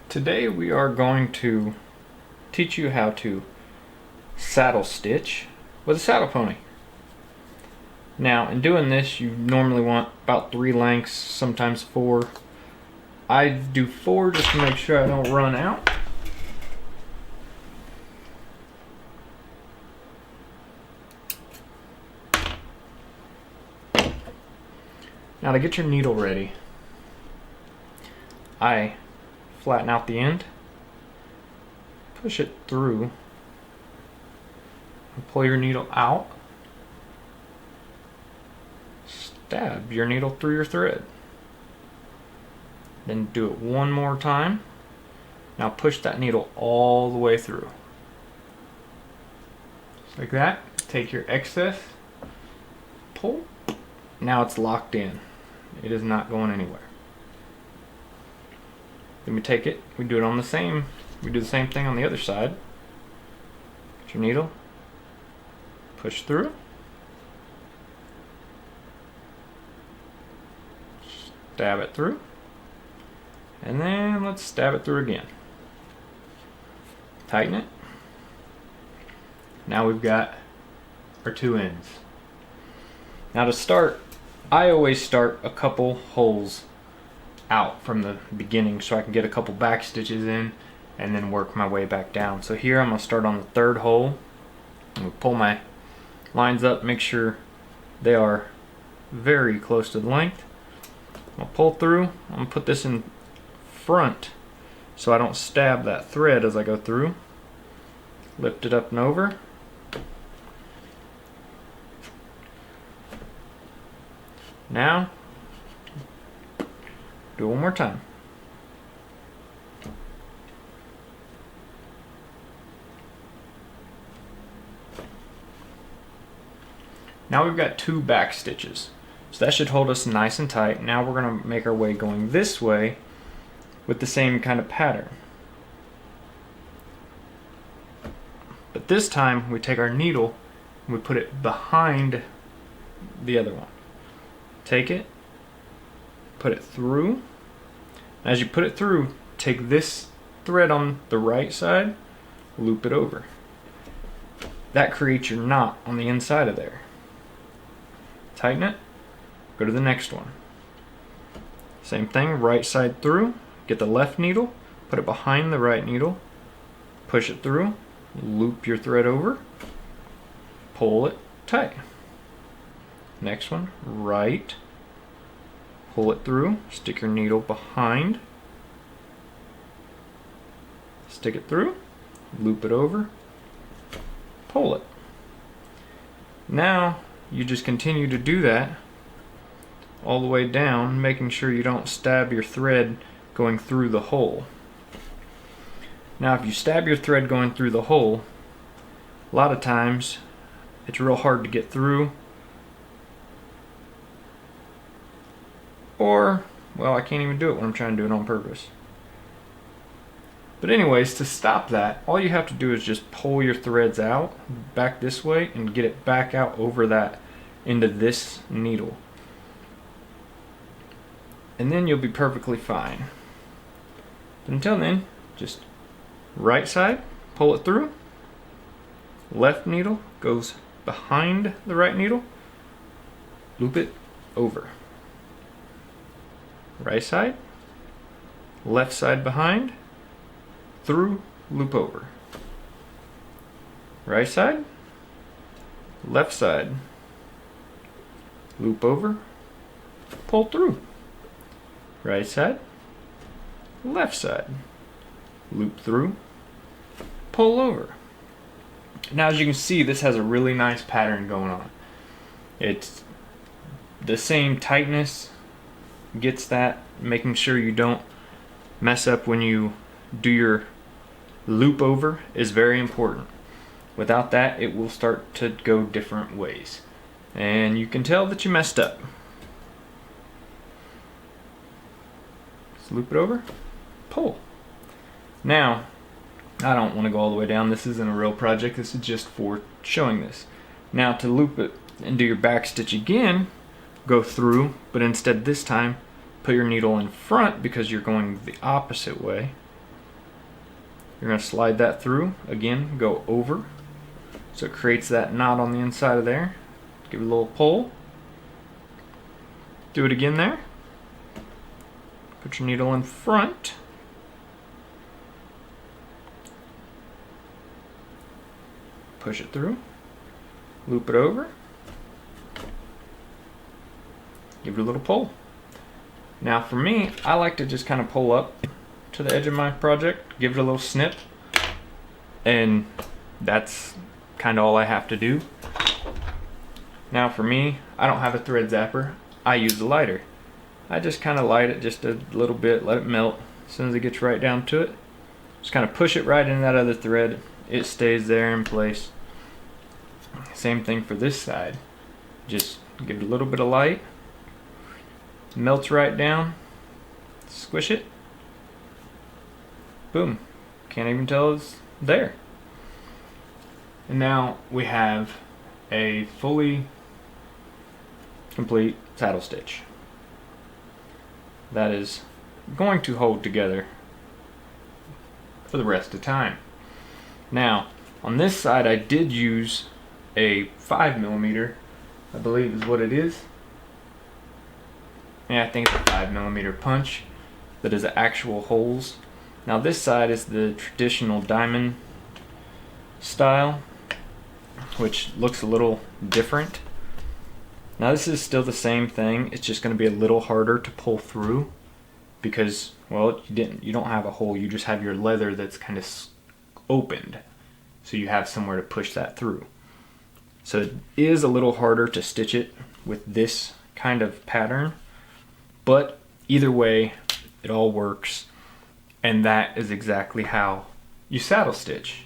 Today we are going to teach you how to saddle stitch with a saddle pony. Now in doing this you normally want about 3 lengths, sometimes 4. I do 4 just to make sure I don't run out. Now to get your needle ready, I flatten out the end, push it through, and pull your needle out. Stab your needle through your thread. Then do it one more time. Now push that needle all the way through. Just like that. Take your excess, pull. Now it's locked in. It is not going anywhere. Then we take it, we do the same thing on the other side. Get your needle, push through, stab it through, and then let's stab it through again. Tighten it. Now we've got our 2 ends. Now to start, I always start a couple holes out from the beginning so I can get a couple back stitches in and then work my way back down. So here I'm going to start on the 3rd hole. I'm going to pull my lines up, make sure they are very close to the length. I'll pull through. I'm going to put this in front so I don't stab that thread as I go through. Lift it up and over. Now, do it one more time. Now we've got 2 back stitches. So that should hold us nice and tight. Now we're going to make our way going this way with the same kind of pattern. But this time we take our needle and we put it behind the other one. Take it, put it through. As you put it through, take this thread on the right side, loop it over. That creates your knot on the inside of there. Tighten it, go to the next one. Same thing, right side through, get the left needle, put it behind the right needle, push it through, loop your thread over, pull it tight. Next one, right, pull it through, stick your needle behind, stick it through, loop it over, pull it. Now you just continue to do that all the way down, making sure you don't stab your thread going through the hole. Now if you stab your thread going through the hole, a lot of times it's real hard to get through. Or, well, I can't even do it when I'm trying to do it on purpose. But anyways, to stop that, all you have to do is just pull your threads out back this way and get it back out over that into this needle. And then you'll be perfectly fine. But until then, just right side, pull it through. Left needle goes behind the right needle. Loop it over. Right side, left side behind, through, loop over. Right side, left side, loop over, pull through. Right side, left side, loop through, pull over. Now as you can see, this has a really nice pattern going on. It's the same tightness, gets that, making sure you don't mess up when you do your loop over is very important. Without that, it will start to go different ways, and you can tell that you messed up. Just loop it over, pull. Now I don't want to go all the way down. This isn't a real project, this is just for showing this. Now to loop it and do your back stitch again, go through, but instead this time put your needle in front because you're going the opposite way. You're going to slide that through. Again, go over. So it creates that knot on the inside of there. Give it a little pull. Do it again there. Put your needle in front. Push it through. Loop it over. Give it a little pull. Now for me, I like to just kind of pull up to the edge of my project, give it a little snip, and that's kind of all I have to do. Now for me, I don't have a thread zapper. I use a lighter. I just kind of light it just a little bit, let it melt. As soon as it gets right down to it, just kind of push it right into that other thread. It stays there in place. Same thing for this side. Just give it a little bit of light. Melts right down. Squish it. Boom. Can't even tell it's there. And now we have a fully complete saddle stitch that is going to hold together for the rest of the time. Now on this side I did use a 5mm, I believe is what it is. Yeah, I think it's a 5mm punch that is actual holes. Now this side is the traditional diamond style, which looks a little different. Now this is still the same thing, it's just going to be a little harder to pull through because, well, you don't have a hole, you just have your leather that's kind of opened, so you have somewhere to push that through. So it is a little harder to stitch it with this kind of pattern, but either way it all works, and that is exactly how you saddle stitch.